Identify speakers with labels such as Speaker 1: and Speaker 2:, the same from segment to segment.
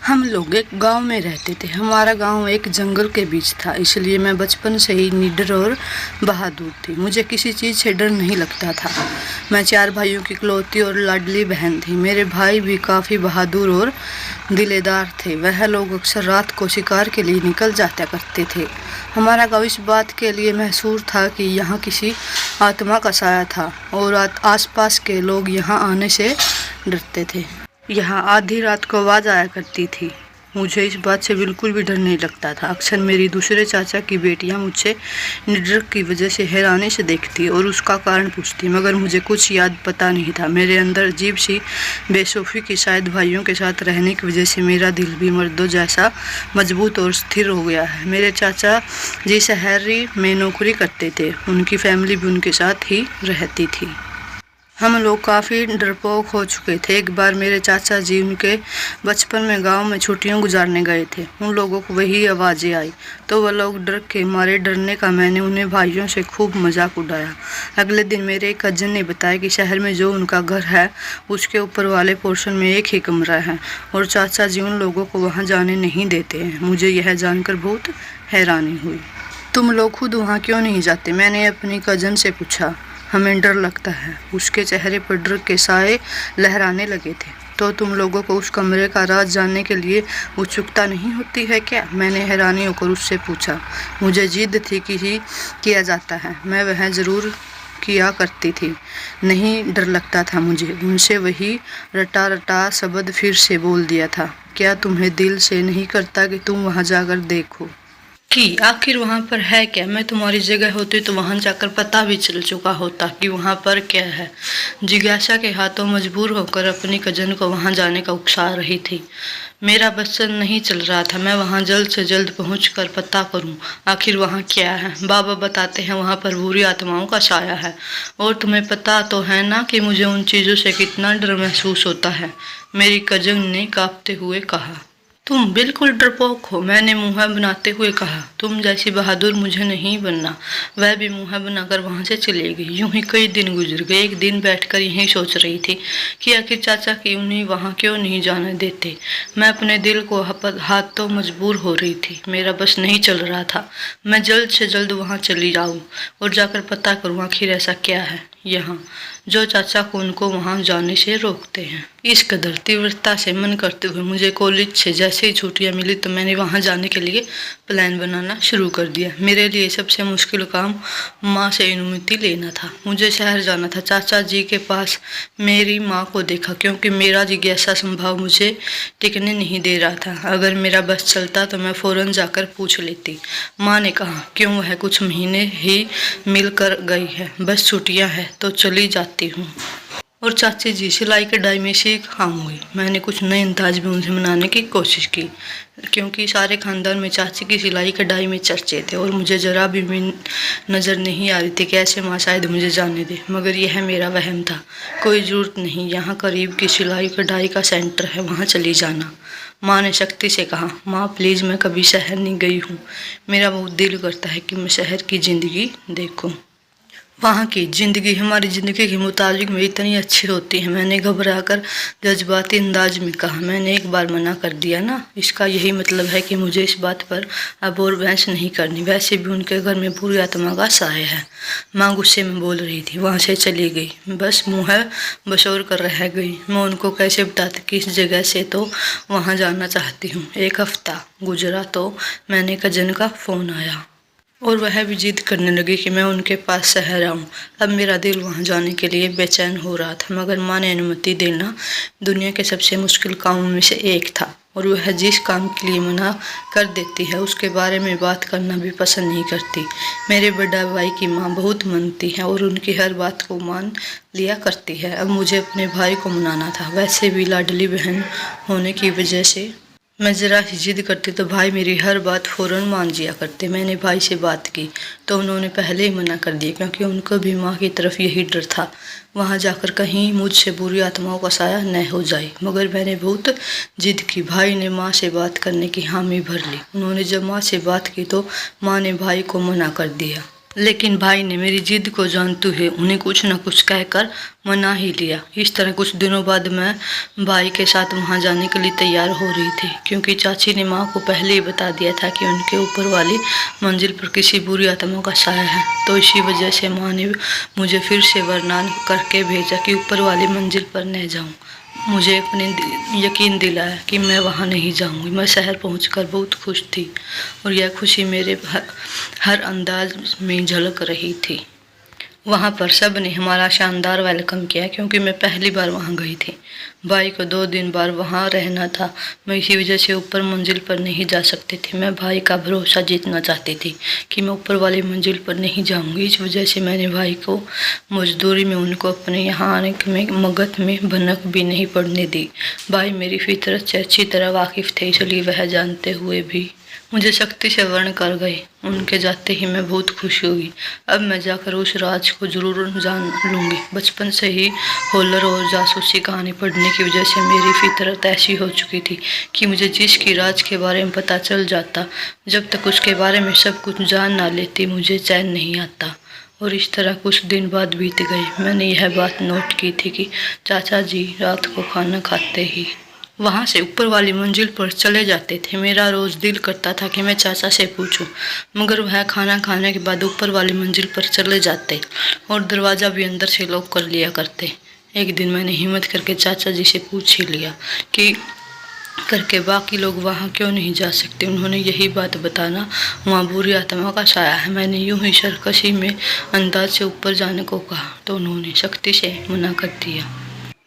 Speaker 1: हम लोग एक गांव में रहते थे। हमारा गांव एक जंगल के बीच था, इसलिए मैं बचपन से ही निडर और बहादुर थी। मुझे किसी चीज़ से डर नहीं लगता था। मैं 4 भाइयों की इकलौती और लाडली बहन थी। मेरे भाई भी काफ़ी बहादुर और दिलेदार थे। वह लोग अक्सर रात को शिकार के लिए निकल जाया करते थे। हमारा गाँव इस बात के लिए मशहूर था कि यहाँ किसी आत्मा का साया था और आसपास के लोग यहाँ आने से डरते थे। यहाँ आधी रात को आवाज़ आया करती थी। मुझे इस बात से बिल्कुल भी डर नहीं लगता था। अक्सर मेरी दूसरे चाचा की बेटियाँ मुझसे निडर की वजह से हैरानी से देखती और उसका कारण पूछती, मगर मुझे कुछ याद पता नहीं था। मेरे अंदर अजीब सी बेसौफी की शायद भाइयों के साथ रहने की वजह से मेरा दिल भी मर्दों जैसा मजबूत और स्थिर हो गया है। मेरे चाचा जी शहर में नौकरी करते थे। उनकी फैमिली भी उनके साथ ही रहती थी। हम लोग काफ़ी डरपोक हो चुके थे। एक बार मेरे चाचा जी उनके बचपन में गांव में छुट्टियां गुजारने गए थे। उन लोगों को वही आवाज़ें आई तो वह लोग डर के मारे डरने का मैंने उन्हें भाइयों से खूब मजाक उड़ाया। अगले दिन मेरे एक कज़न ने बताया कि शहर में जो उनका घर है उसके ऊपर वाले पोर्शन में एक ही कमरा है और चाचा जी उन लोगों को वहाँ जाने नहीं देते हैं। मुझे यह जानकर बहुत हैरानी हुई। तुम लोग खुद वहाँ क्यों नहीं जाते? मैंने अपनी कज़न से पूछा। हमें डर लगता है। उसके चेहरे पर डर के साए लहराने लगे थे। तो तुम लोगों को उस कमरे का राज जानने के लिए उत्सुकता नहीं होती है क्या? मैंने हैरानी होकर उससे पूछा। मुझे जिद थी कि ही किया जाता है। मैं वह ज़रूर किया करती थी। नहीं डर लगता था मुझे। उनसे वही रटा रटा शब्द फिर से बोल दिया था। क्या तुम्हें दिल से नहीं करता कि तुम वहाँ जाकर देखो कि आखिर वहाँ पर है क्या? मैं तुम्हारी जगह होती तो वहाँ जाकर पता भी चल चुका होता कि वहाँ पर क्या है। जिज्ञासा के हाथों मजबूर होकर अपनी कजन को वहाँ जाने का उकसा रही थी। मेरा बस नहीं चल रहा था। मैं वहाँ जल्द से जल्द पहुँचकर पता करूँ आखिर वहाँ क्या है। बाबा बताते हैं वहाँ पर बुरी आत्माओं का साया है और तुम्हें पता तो है ना कि मुझे उन चीज़ों से कितना डर महसूस होता है, मेरी कजन ने काँपते हुए कहा। तुम बिल्कुल डरपोक हो, मैंने मुँह बनाते हुए कहा। तुम जैसी बहादुर मुझे नहीं बनना। वह भी मुँह बनाकर वहाँ से चली गई। यूं ही कई दिन गुजर गए। एक दिन बैठकर यही सोच रही थी कि आखिर चाचा की उन्हें वहाँ क्यों नहीं जाने देते। मैं अपने दिल को हाथ तो मजबूर हो रही थी। मेरा बस नहीं चल रहा था। मैं जल्द से जल्द वहाँ चली जाऊँ और जाकर पता करूँ आखिर ऐसा क्या है यहाँ जो चाचा को उनको वहाँ जाने से रोकते हैं। इस कदर तीव्रता से मन करते हुए मुझे कॉलेज से जैसे ही छुट्टियाँ मिली तो मैंने वहाँ जाने के लिए प्लान बनाना शुरू कर दिया। मेरे लिए सबसे मुश्किल काम माँ से अनुमति लेना था। मुझे शहर जाना था। चाचा जी के पास मेरी माँ को देखा क्योंकि मेरा जिज्ञासा स्वभाव मुझे टिकने नहीं दे रहा था। अगर मेरा बस चलता तो मैं फ़ौरन जाकर पूछ लेती। माँ ने कहा, क्यों? वह कुछ महीने ही मिल कर गई है, बस छुट्टियाँ हैं तो चली जाती हूँ। और चाची जी सिलाई कढ़ाई में सीख काम हुई। मैंने कुछ नए अंदाज में उनसे मनाने की कोशिश की क्योंकि सारे खानदान में चाची की सिलाई कढ़ाई में चर्चे थे और मुझे जरा भी नज़र नहीं आ रही थी कि ऐसे माँ शायद मुझे जाने दे। मगर यह मेरा वहम था। कोई ज़रूरत नहीं, यहाँ करीब की सिलाई कढ़ाई का सेंटर है, वहाँ चली जाना। माँ ने सख्ती से कहा। माँ प्लीज़, मैं कभी शहर नहीं गई हूँ। मेरा बहुत दिल करता है कि मैं शहर की ज़िंदगी देखूँ। वहाँ की ज़िंदगी हमारी ज़िंदगी के मुताबिक में इतनी अच्छी होती है। मैंने घबराकर जज्बाती अंदाज में कहा। मैंने एक बार मना कर दिया ना, इसका यही मतलब है कि मुझे इस बात पर अब और बहस नहीं करनी। वैसे भी उनके घर में बुरी आत्मा का साया है। माँ गुस्से में बोल रही थी। वहाँ से चली गई, बस मुँह बसोर कर रह गई। मैं उनको कैसे बताती कि इस जगह से तो वहाँ जाना चाहती हूँ। एक हफ्ता गुजरा तो मैंने कजन का फ़ोन आया और वह भी जिद करने लगी कि मैं उनके पास शहर आऊँ। अब मेरा दिल वहाँ जाने के लिए बेचैन हो रहा था, मगर माँ ने अनुमति देना दुनिया के सबसे मुश्किल कामों में से एक था और वह जिस काम के लिए मना कर देती है उसके बारे में बात करना भी पसंद नहीं करती। मेरे बड़ा भाई की माँ बहुत मानती है और उनकी हर बात को मान लिया करती है। अब मुझे अपने भाई को मनाना था। वैसे भी लाडली बहन होने की वजह से मैं ज़रा सी जिद करती तो भाई मेरी हर बात फ़ौरन मान जिया करते। मैंने भाई से बात की तो उन्होंने पहले ही मना कर दिया क्योंकि उनको भी माँ की तरफ यही डर था, वहाँ जाकर कहीं मुझसे बुरी आत्माओं का साया न हो जाए। मगर मैंने बहुत जिद की। भाई ने माँ से बात करने की हामी भर ली। उन्होंने जब माँ से बात की तो माँ ने भाई को मना कर दिया। लेकिन भाई ने मेरी जिद को जानते हुए उन्हें कुछ न कुछ कहकर मना ही लिया। इस तरह कुछ दिनों बाद मैं भाई के साथ वहां जाने के लिए तैयार हो रही थी, क्योंकि चाची ने माँ को पहले ही बता दिया था कि उनके ऊपर वाली मंजिल पर किसी बुरी आत्मा का साया है। तो इसी वजह से माँ ने मुझे फिर से वरदान करके भेजा कि ऊपर वाली मंजिल पर न जाऊँ। मुझे अपने यकीन दिलाया कि मैं वहाँ नहीं जाऊँगी। मैं शहर पहुँचकर बहुत खुश थी और यह खुशी मेरे हर अंदाज में झलक रही थी। वहाँ पर सब ने हमारा शानदार वेलकम किया, क्योंकि मैं पहली बार वहाँ गई थी। भाई को 2 दिन बार वहाँ रहना था। मैं इसी वजह से ऊपर मंजिल पर नहीं जा सकती थी। मैं भाई का भरोसा जीतना चाहती थी कि मैं ऊपर वाली मंजिल पर नहीं जाऊँगी। इस वजह से मैंने भाई को मजदूरी में उनको अपने यहाँ आने में मगध में भनक भी नहीं पड़ने दी। भाई मेरी फितरत से अच्छी तरह वाकिफ़ थे, इसलिए वह जानते हुए भी मुझे सख्ती से वर्ण कर गए। उनके जाते ही मैं बहुत खुश हुई। अब मैं जाकर उस राज को जरूर जान लूँगी। बचपन से ही हॉरर और जासूसी कहानी पढ़ने की वजह से मेरी फितरत ऐसी हो चुकी थी कि मुझे जिसकी राज के बारे में पता चल जाता, जब तक उसके बारे में सब कुछ जान ना लेती मुझे चैन नहीं आता। और इस तरह कुछ दिन बाद बीत गए। मैंने यह बात नोट की थी कि चाचा जी रात को खाना खाते ही वहाँ से ऊपर वाली मंजिल पर चले जाते थे। मेरा रोज़ दिल करता था कि मैं चाचा से पूछूं, मगर वह खाना खाने के बाद ऊपर वाली मंजिल पर चले जाते और दरवाज़ा भी अंदर से लॉक कर लिया करते। एक दिन मैंने हिम्मत करके चाचा जी से पूछ ही लिया कि करके बाकी लोग वहाँ क्यों नहीं जा सकते। उन्होंने यही बात बताना, वहाँ बुरी आत्मा का साया है। मैंने यूं ही सरकशी में अंदाज से ऊपर जाने को कहा तो उन्होंने सख्ती से मना कर दिया,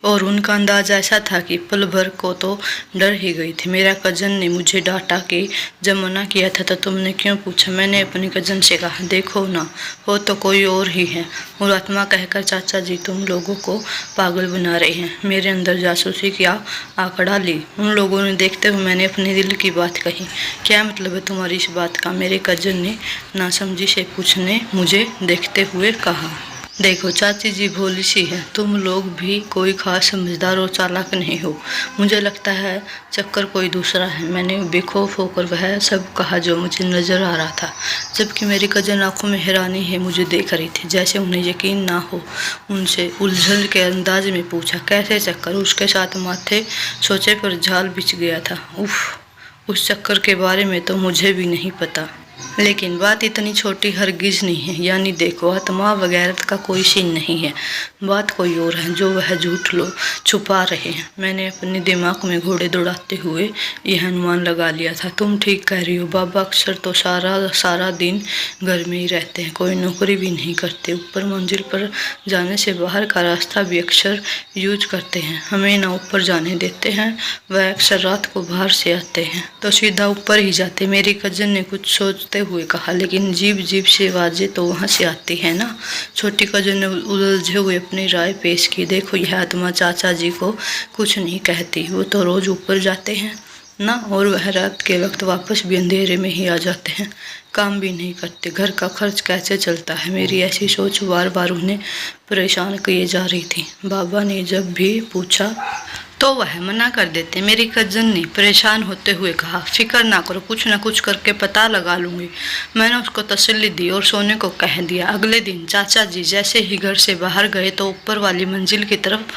Speaker 1: और उनका अंदाज ऐसा था कि पल भर को तो डर ही गई थी। मेरा कज़न ने मुझे डांटा कि जब मना किया था तो तुमने क्यों पूछा। मैंने अपनी कज़न से कहा, देखो ना, हो तो कोई और ही है। और आत्मा कहकर चाचा जी तुम लोगों को पागल बना रहे हैं। मेरे अंदर जासूसी की आंकड़ा ली। उन लोगों ने देखते हुए मैंने अपने दिल की बात कही। क्या मतलब है तुम्हारी इस बात का? मेरे कज़न ने नासमझी से पूछने मुझे देखते हुए कहा। देखो चाची जी भोली सी है, तुम लोग भी कोई खास समझदार और चालाक नहीं हो। मुझे लगता है चक्कर कोई दूसरा है। मैंने बेखौफ होकर वह सब कहा जो मुझे नजर आ रहा था, जबकि मेरी कज़न आंखों में हैरानी है मुझे देख रही थी, जैसे उन्हें यकीन ना हो। उनसे उलझन के अंदाज में पूछा, कैसे चक्कर? उसके साथ माथे सोचे पर झाल बिछ गया था। उफ, उस चक्कर के बारे में तो मुझे भी नहीं पता, लेकिन बात इतनी छोटी हरगिज नहीं है। यानी देखो, आत्मा वगैरह का कोई सीन नहीं है, बात कोई और है जो वह झूठ लो छुपा रहे हैं। मैंने अपने दिमाग में घोड़े दौड़ाते हुए यह अनुमान लगा लिया था। तुम ठीक कह रही हो, बाबा अक्सर तो सारा दिन घर में ही रहते हैं, कोई नौकरी भी नहीं करते। ऊपर मंजिल पर जाने से बाहर का रास्ता भी अक्सर यूज करते हैं, हमें ना ऊपर जाने देते हैं। वह अक्सर रात को बाहर से आते हैं तो सीधा ऊपर ही जाते। मेरी कज़न ने कुछ सोचते हुए कहा, लेकिन जीप से आवाजें तो वहाँ से आती है ना। छोटी कज़न ने उलझे हुए अपनी राय पेश की। देखो, यह आत्मा चाचा जी को कुछ नहीं कहती, वो तो रोज ऊपर जाते हैं ना, और वह रात के वक्त वापस भी अंधेरे में ही आ जाते हैं, काम भी नहीं करते। घर का खर्च कैसे चलता है? मेरी ऐसी सोच बार बार उन्हें परेशान किए जा रही थी। बाबा ने जब भी पूछा तो वह मना कर देते। मेरी कज़न ने परेशान होते हुए कहा, फिक्र ना करो, कुछ ना कुछ करके पता लगा लूँगी। मैंने उसको तसल्ली दी और सोने को कह दिया। अगले दिन चाचा जी जैसे ही घर से बाहर गए तो ऊपर वाली मंजिल की तरफ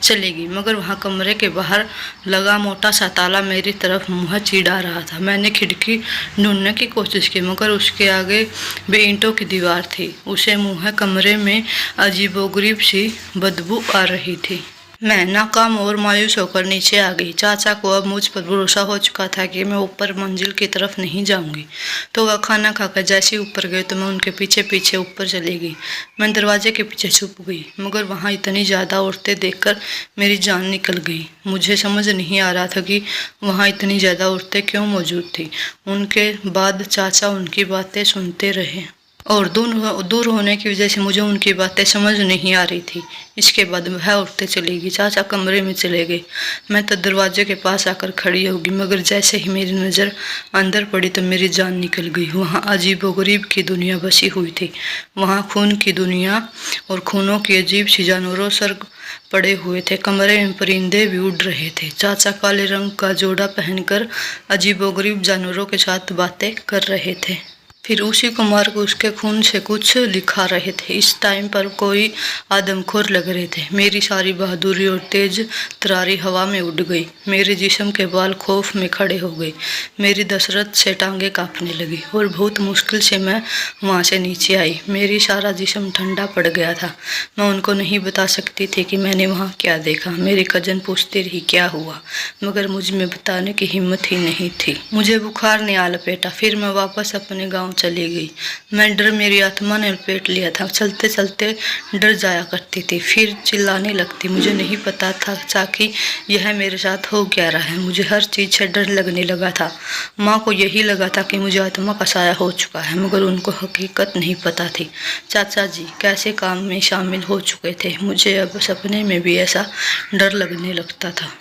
Speaker 1: चली गई, मगर वहाँ कमरे के बाहर लगा मोटा सा ताला मेरी तरफ मुँह चिढ़ा रहा था। मैंने खिड़की ढूंढने की कोशिश की, मगर उसके आगे भी ईंटों की दीवार थी। उसे मुँह कमरे में अजीबोगरीब सी बदबू आ रही थी। मैं नाकाम और मायूस होकर नीचे आ गई। चाचा को अब मुझ पर भरोसा हो चुका था कि मैं ऊपर मंजिल की तरफ नहीं जाऊंगी, तो वह खाना खाकर जैसे ही ऊपर गए तो मैं उनके पीछे पीछे ऊपर चली गई। मैं दरवाजे के पीछे छुप गई, मगर वहाँ इतनी ज़्यादा औरतें देखकर मेरी जान निकल गई। मुझे समझ नहीं आ रहा था कि वहाँ इतनी ज़्यादा औरतें क्यों मौजूद थी। उनके बाद चाचा उनकी बातें सुनते रहे और दूर होने की वजह से मुझे उनकी बातें समझ नहीं आ रही थी। इसके बाद वह औरतें चली गई, चाचा कमरे में चले गए। मैं तो दरवाजे के पास आकर खड़ी होगी, मगर जैसे ही मेरी नज़र अंदर पड़ी तो मेरी जान निकल गई। वहाँ अजीबोगरीब की दुनिया बसी हुई थी। वहाँ खून की दुनिया और खूनों की अजीब सी जानवरों सर पड़े हुए थे। कमरे में परिंदे भी उड़ रहे थे। चाचा काले रंग का जोड़ा पहनकर अजीबोगरीब जानवरों के साथ बातें कर रहे थे। फिर उसी को मार कर उसके खून से कुछ लिखा रहे थे। इस टाइम पर कोई आदमखोर लग रहे थे। मेरी सारी बहादुरी और तेज तरारी हवा में उड़ गई। मेरे जिस्म के बाल खौफ में खड़े हो गए। मेरी दशरत से टांगे कांपने लगी और बहुत मुश्किल से मैं वहाँ से नीचे आई। मेरी सारा जिस्म ठंडा पड़ गया था। मैं उनको नहीं बता सकती थी कि मैंने वहाँ क्या देखा। मेरी कजन पूछती रही क्या हुआ, मगर मुझ में बताने की हिम्मत ही नहीं थी। मुझे बुखार ने आ लपेटा। फिर मैं वापस अपने गांव चली गई। मैं डर मेरी आत्मा ने लपेट लिया था। चलते चलते डर जाया करती थी, फिर चिल्लाने लगती। मुझे नहीं पता था कि यह मेरे साथ हो क्या रहा है। मुझे हर चीज़ से डर लगने लगा था। माँ को यही लगा था कि मुझे आत्मा का साया हो चुका है, मगर उनको हकीकत नहीं पता थी। चाचा जी कैसे काम में शामिल हो चुके थे। मुझे अब सपने में भी ऐसा डर लगने लगता था।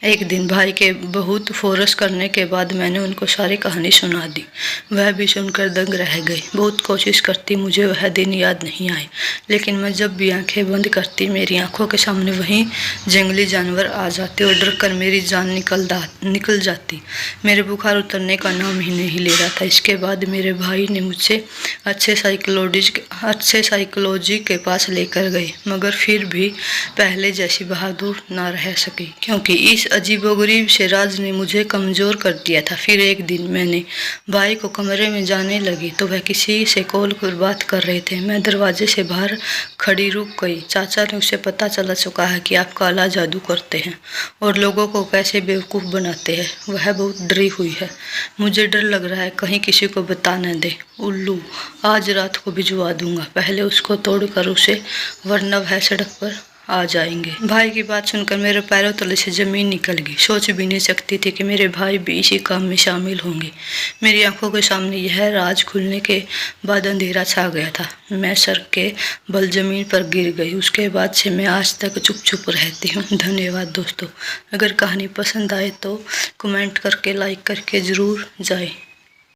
Speaker 1: एक दिन भाई के बहुत फोर्स करने के बाद मैंने उनको सारी कहानी सुना दी। वह भी सुनकर दंग रह गई। बहुत कोशिश करती मुझे वह दिन याद नहीं आए, लेकिन मैं जब भी आंखें बंद करती मेरी आंखों के सामने वही जंगली जानवर आ जाते और डर कर मेरी जान निकल जाती। मेरे बुखार उतरने का नाम ही नहीं ले रहा था। इसके बाद मेरे भाई ने मुझसे अच्छे साइकोलॉजी के पास लेकर गए, मगर फिर भी पहले जैसी बहादुर ना रह सकी, क्योंकि इस अजीबोगरीब से राज ने मुझे कमज़ोर कर दिया था। फिर एक दिन मैंने भाई को कमरे में जाने लगी तो वह किसी से कॉल पर बात कर रहे थे। मैं दरवाजे से बाहर खड़ी रुक गई। चाचा ने उसे पता चला चुका है कि आप काला जादू करते हैं और लोगों को कैसे बेवकूफ़ बनाते हैं। वह बहुत डरी हुई है। मुझे डर लग रहा है कहीं किसी को बता न दे। उल्लू, आज रात को भिजवा दूंगा। पहले उसको तोड़कर उसे, वरना वह सड़क पर आ जाएंगे। भाई की बात सुनकर मेरे पैरों तले से जमीन निकल गई। सोच भी नहीं सकती थी कि मेरे भाई भी इसी काम में शामिल होंगे। मेरी आंखों के सामने यह राज खुलने के बाद अंधेरा छा गया था। मैं सर के बल जमीन पर गिर गई। उसके बाद से मैं आज तक चुप रहती हूँ। धन्यवाद दोस्तों। अगर कहानी पसंद आए तो कमेंट करके, लाइक करके ज़रूर जाए।